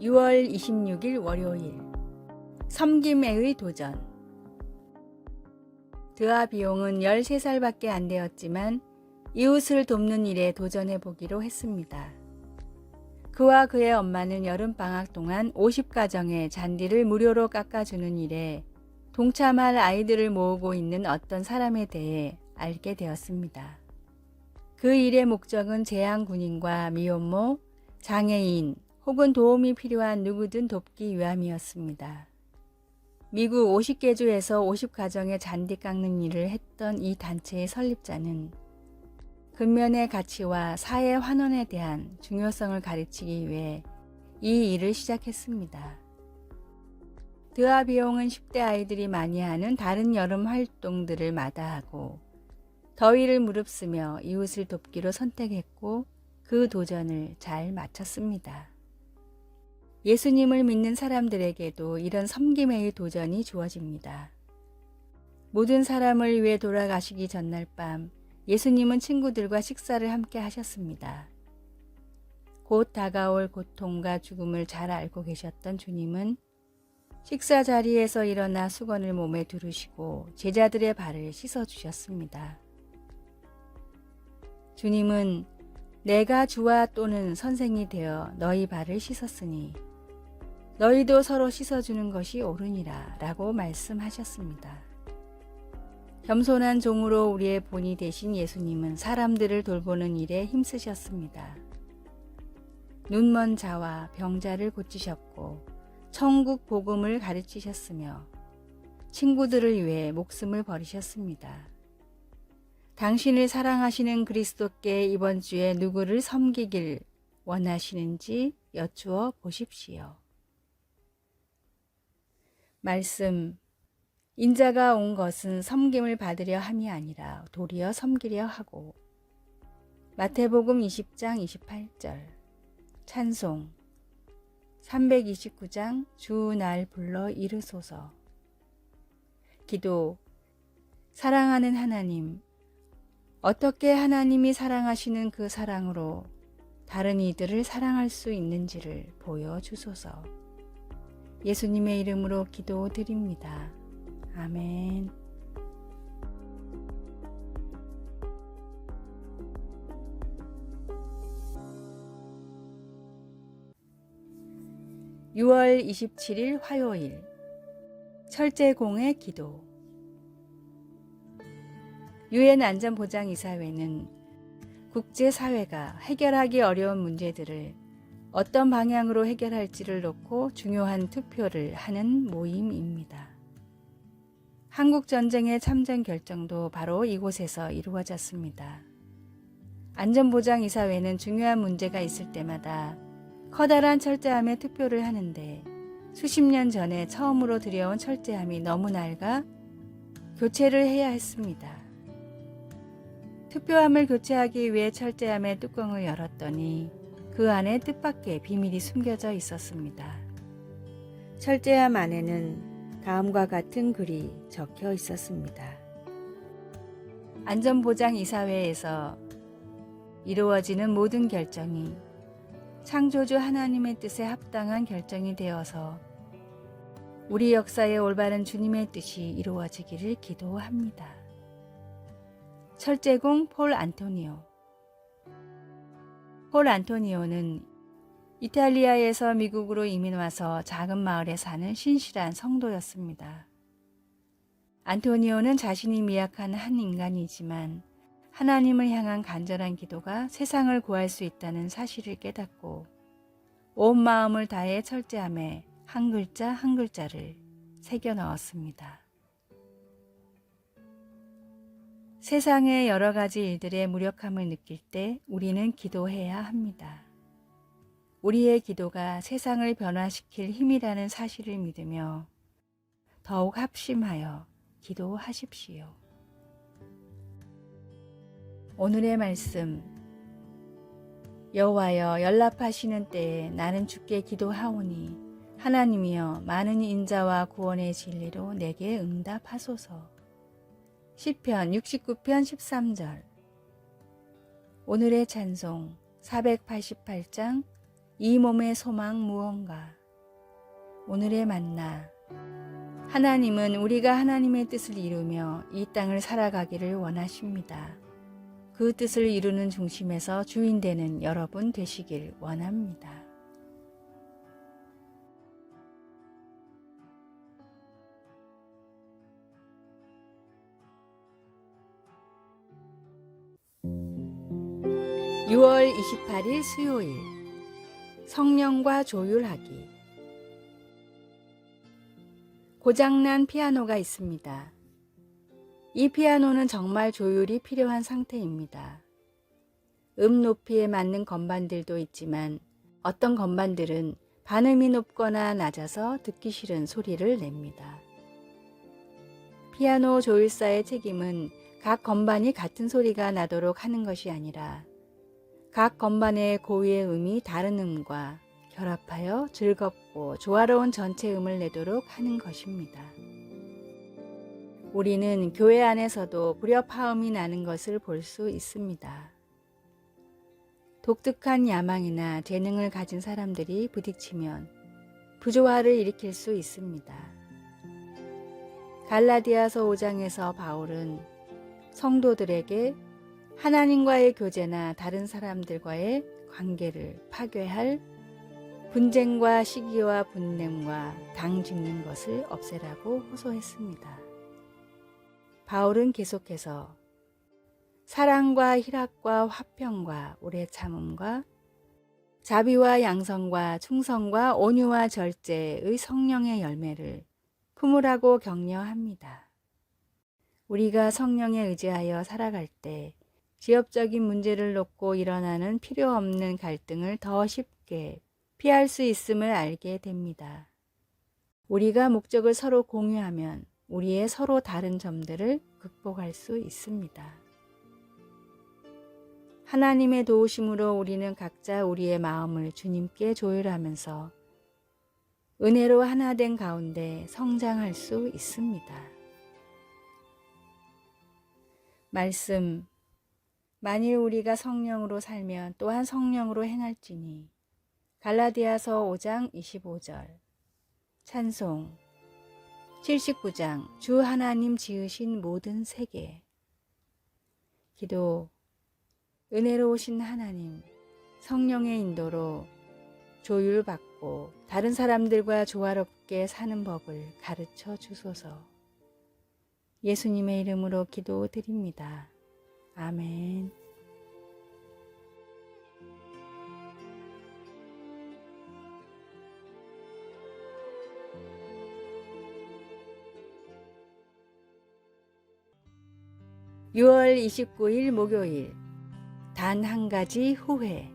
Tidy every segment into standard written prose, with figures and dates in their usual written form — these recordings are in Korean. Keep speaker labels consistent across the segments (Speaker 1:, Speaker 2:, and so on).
Speaker 1: 6월 26일 월요일 섬김의 도전. 드아 비용은 13살밖에 안 되었지만 이웃을 돕는 일에 도전해 보기로 했습니다. 그와 그의 엄마는 여름방학 동안 50가정의 잔디를 무료로 깎아주는 일에 동참할 아이들을 모으고 있는 어떤 사람에 대해 알게 되었습니다. 그 일의 목적은 재향군인과 미혼모, 장애인 혹은 도움이 필요한 누구든 돕기 위함이었습니다. 미국 50개 주에서 50가정의 잔디 깎는 일을 했던 이 단체의 설립자는 근면의 가치와 사회 환원에 대한 중요성을 가르치기 위해 이 일을 시작했습니다. 드아 비용은 10대 아이들이 많이 하는 다른 여름 활동들을 마다하고 더위를 무릅쓰며 이웃을 돕기로 선택했고 그 도전을 잘 마쳤습니다. 예수님을 믿는 사람들에게도 이런 섬김의 도전이 주어집니다. 모든 사람을 위해 돌아가시기 전날 밤 예수님은 친구들과 식사를 함께 하셨습니다. 곧 다가올 고통과 죽음을 잘 알고 계셨던 주님은 식사 자리에서 일어나 수건을 몸에 두르시고 제자들의 발을 씻어주셨습니다. 주님은 내가 주와 또는 선생이 되어 너희 발을 씻었으니 너희도 서로 씻어주는 것이 옳으니라 라고 말씀하셨습니다. 겸손한 종으로 우리의 본이 되신 예수님은 사람들을 돌보는 일에 힘쓰셨습니다. 눈먼 자와 병자를 고치셨고 천국 복음을 가르치셨으며 친구들을 위해 목숨을 버리셨습니다. 당신을 사랑하시는 그리스도께 이번 주에 누구를 섬기길 원하시는지 여쭈어 보십시오. 말씀. 인자가 온 것은 섬김을 받으려 함이 아니라 도리어 섬기려 하고. 마태복음 20장 28절. 찬송. 329장 주 날 불러 이르소서. 기도. 사랑하는 하나님, 어떻게 하나님이 사랑하시는 그 사랑으로 다른 이들을 사랑할 수 있는지를 보여주소서. 예수님의 이름으로 기도드립니다. 아멘. (6월 27일) 화요일 철제공의 기도. 유엔 안전보장이사회는 국제사회가 해결하기 어려운 문제들을 어떤 방향으로 해결할지를 놓고 중요한 투표를 하는 모임입니다. 한국전쟁의 참전 결정도 바로 이곳에서 이루어졌습니다. 안전보장이사회는 중요한 문제가 있을 때마다 커다란 철제함에 투표를 하는데 수십 년 전에 처음으로 들여온 철제함이 너무 낡아 교체를 해야 했습니다. 투표함을 교체하기 위해 철제함의 뚜껑을 열었더니 그 안에 뜻밖의 비밀이 숨겨져 있었습니다. 철제함 안에는 다음과 같은 글이 적혀 있었습니다. 안전보장이사회에서 이루어지는 모든 결정이 창조주 하나님의 뜻에 합당한 결정이 되어서 우리 역사의 올바른 주님의 뜻이 이루어지기를 기도합니다. 철제공 폴 안토니오. 폴 안토니오는 이탈리아에서 미국으로 이민 와서 작은 마을에 사는 신실한 성도였습니다. 안토니오는 자신이 미약한 한 인간이지만 하나님을 향한 간절한 기도가 세상을 구할 수 있다는 사실을 깨닫고 온 마음을 다해 철제함에 한 글자 한 글자를 새겨 넣었습니다. 세상의 여러 가지 일들의 무력함을 느낄 때 우리는 기도해야 합니다. 우리의 기도가 세상을 변화시킬 힘이라는 사실을 믿으며 더욱 합심하여 기도하십시오. 오늘의 말씀. 여호와여, 연락하시는 때에 나는 주께 기도하오니 하나님이여, 많은 인자와 구원의 진리로 내게 응답하소서. 시편 69편 13절. 오늘의 찬송 488장 이 몸의 소망 무언가? 오늘의 만나. 하나님은 우리가 하나님의 뜻을 이루며 이 땅을 살아가기를 원하십니다. 그 뜻을 이루는 중심에서 주인 되는 여러분 되시길 원합니다. (6월 28일) 수요일. 성령과 조율하기. 고장난 피아노가 있습니다. 이 피아노는 정말 조율이 필요한 상태입니다. 높이에 맞는 건반들도 있지만 어떤 건반들은 반음이 높거나 낮아서 듣기 싫은 소리를 냅니다. 피아노 조율사의 책임은 각 건반이 같은 소리가 나도록 하는 것이 아니라 각 건반의 고유의 음이 다른 음과 결합하여 즐겁고 조화로운 전체 음을 내도록 하는 것입니다. 우리는 교회 안에서도 불협화음이 나는 것을 볼 수 있습니다. 독특한 야망이나 재능을 가진 사람들이 부딪히면 부조화를 일으킬 수 있습니다. 갈라디아서 5장에서 바울은 성도들에게 하나님과의 교제나 다른 사람들과의 관계를 파괴할 분쟁과 시기와 분냄과 당 짚는 것을 없애라고 호소했습니다. 바울은 계속해서 사랑과 희락과 화평과 오래 참음과 자비와 양성과 충성과 온유와 절제의 성령의 열매를 품으라고 격려합니다. 우리가 성령에 의지하여 살아갈 때 지역적인 문제를 놓고 일어나는 필요 없는 갈등을 더 쉽게 피할 수 있음을 알게 됩니다. 우리가 목적을 서로 공유하면 우리의 서로 다른 점들을 극복할 수 있습니다. 하나님의 도우심으로 우리는 각자 우리의 마음을 주님께 조율하면서 은혜로 하나 된 가운데 성장할 수 있습니다. 말씀. 만일 우리가 성령으로 살면 또한 성령으로 행할지니. 갈라디아서 5장 25절. 찬송. 79장. 주 하나님 지으신 모든 세계. 기도. 은혜로우신 하나님, 성령의 인도로 조율받고 다른 사람들과 조화롭게 사는 법을 가르쳐 주소서. 예수님의 이름으로 기도드립니다. 아멘. (6월 29일) 목요일. 단 한 가지 후회.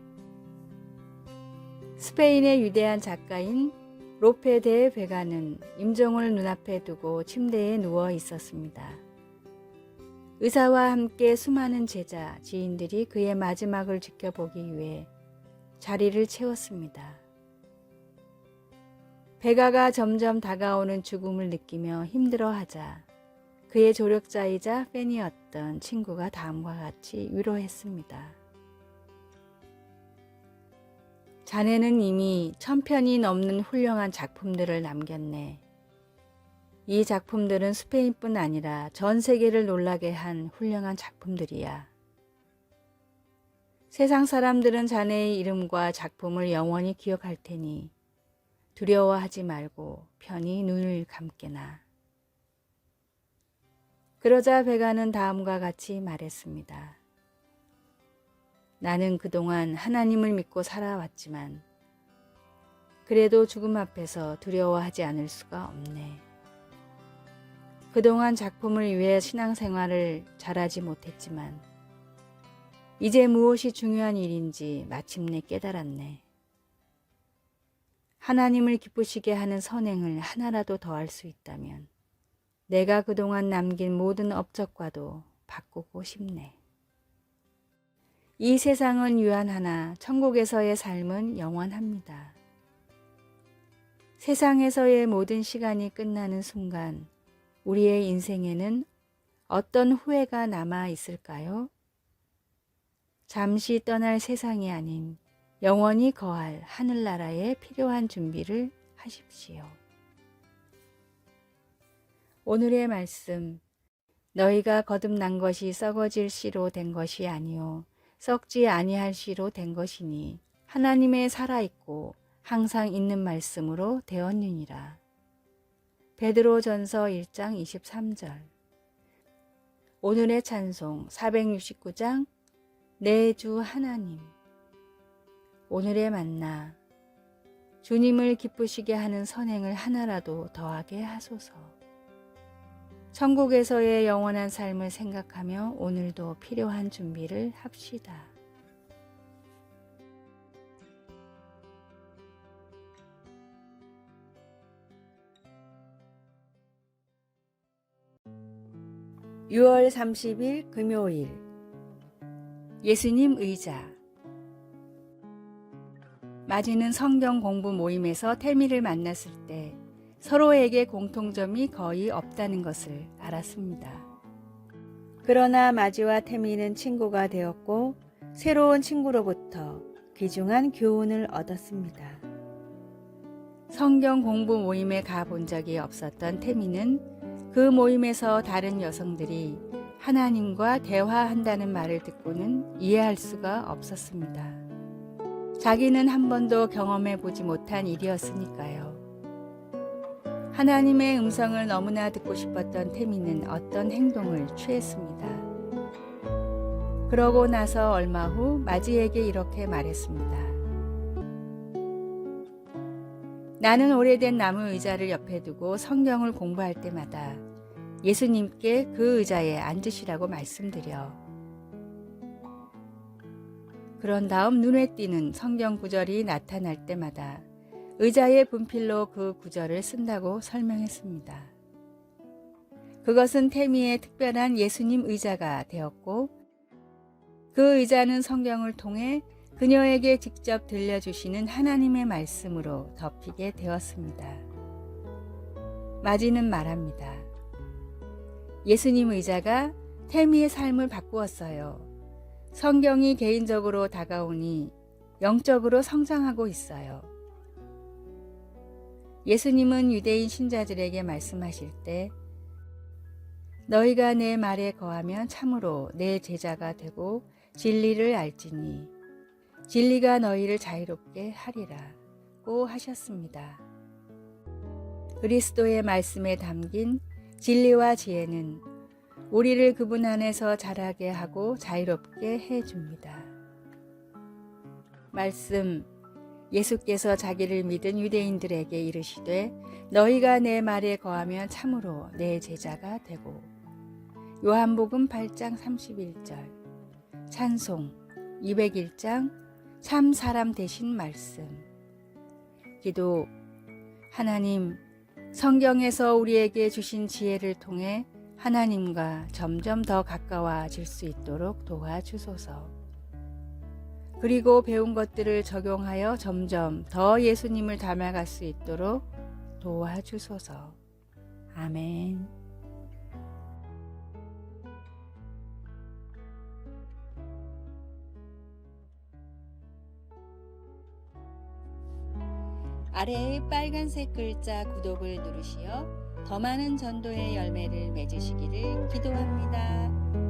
Speaker 1: 스페인의 위대한 작가인 로페 데 베가는 임종을 눈앞에 두고 침대에 누워 있었습니다. 의사와 함께 수많은 제자, 지인들이 그의 마지막을 지켜보기 위해 자리를 채웠습니다. 베가가 점점 다가오는 죽음을 느끼며 힘들어하자 그의 조력자이자 팬이었던 친구가 다음과 같이 위로했습니다. 자네는 이미 1000편이 넘는 훌륭한 작품들을 남겼네. 이 작품들은 스페인뿐 아니라 전 세계를 놀라게 한 훌륭한 작품들이야. 세상 사람들은 자네의 이름과 작품을 영원히 기억할 테니 두려워하지 말고 편히 눈을 감게나. 그러자 베가는 다음과 같이 말했습니다. 나는 그동안 하나님을 믿고 살아왔지만 그래도 죽음 앞에서 두려워하지 않을 수가 없네. 그동안 작품을 위해 신앙생활을 잘하지 못했지만 이제 무엇이 중요한 일인지 마침내 깨달았네. 하나님을 기쁘시게 하는 선행을 하나라도 더 할 수 있다면 내가 그동안 남긴 모든 업적과도 바꾸고 싶네. 이 세상은 유한하나 천국에서의 삶은 영원합니다. 세상에서의 모든 시간이 끝나는 순간 우리의 인생에는 어떤 후회가 남아 있을까요? 잠시 떠날 세상이 아닌 영원히 거할 하늘나라에 필요한 준비를 하십시오. 오늘의 말씀, 너희가 거듭난 것이 썩어질 씨로 된 것이 아니요 썩지 아니할 씨로 된 것이니 하나님의 살아있고 항상 있는 말씀으로 되었느니라. 베드로전서 1장 23절. 오늘의 찬송 469장 내 주 하나님. 오늘의 만나, 주님을 기쁘시게 하는 선행을 하나라도 더하게 하소서. 천국에서의 영원한 삶을 생각하며 오늘도 필요한 준비를 합시다. (6월 30일) 금요일. 예수님 의자. 마지는 성경 공부 모임에서 태미를 만났을 때 서로에게 공통점이 거의 없다는 것을 알았습니다. 그러나 마지와 태미는 친구가 되었고 새로운 친구로부터 귀중한 교훈을 얻었습니다. 성경 공부 모임에 가본 적이 없었던 태미는 그 모임에서 다른 여성들이 하나님과 대화한다는 말을 듣고는 이해할 수가 없었습니다. 자기는 한 번도 경험해 보지 못한 일이었으니까요. 하나님의 음성을 너무나 듣고 싶었던 태미는 어떤 행동을 취했습니다. 그러고 나서 얼마 후 마지에게 이렇게 말했습니다. 나는 오래된 나무 의자를 옆에 두고 성경을 공부할 때마다 예수님께 그 의자에 앉으시라고 말씀드려. 그런 다음 눈에 띄는 성경 구절이 나타날 때마다 의자의 분필로 그 구절을 쓴다고 설명했습니다. 그것은 태미의 특별한 예수님 의자가 되었고 그 의자는 성경을 통해 그녀에게 직접 들려주시는 하나님의 말씀으로 덮이게 되었습니다. 마지는 말합니다. 예수님 의자가 태미의 삶을 바꾸었어요. 성경이 개인적으로 다가오니 영적으로 성장하고 있어요. 예수님은 유대인 신자들에게 말씀하실 때 너희가 내 말에 거하면 참으로 내 제자가 되고 진리를 알지니 진리가 너희를 자유롭게 하리라고 하셨습니다. 그리스도의 말씀에 담긴 진리와 지혜는 우리를 그분 안에서 자라게 하고 자유롭게 해줍니다. 말씀, 예수께서 자기를 믿은 유대인들에게 이르시되 너희가 내 말에 거하면 참으로 내 제자가 되고. 요한복음 8장 31절. 찬송 201장 참 사람 되신 말씀. 기도. 하나님, 성경에서 우리에게 주신 지혜를 통해 하나님과 점점 더 가까워질 수 있도록 도와주소서. 그리고 배운 것들을 적용하여 점점 더 예수님을 닮아갈 수 있도록 도와주소서. 아멘. 아래의 빨간색 글자 구독을 누르시어 더 많은 전도의 열매를 맺으시기를 기도합니다.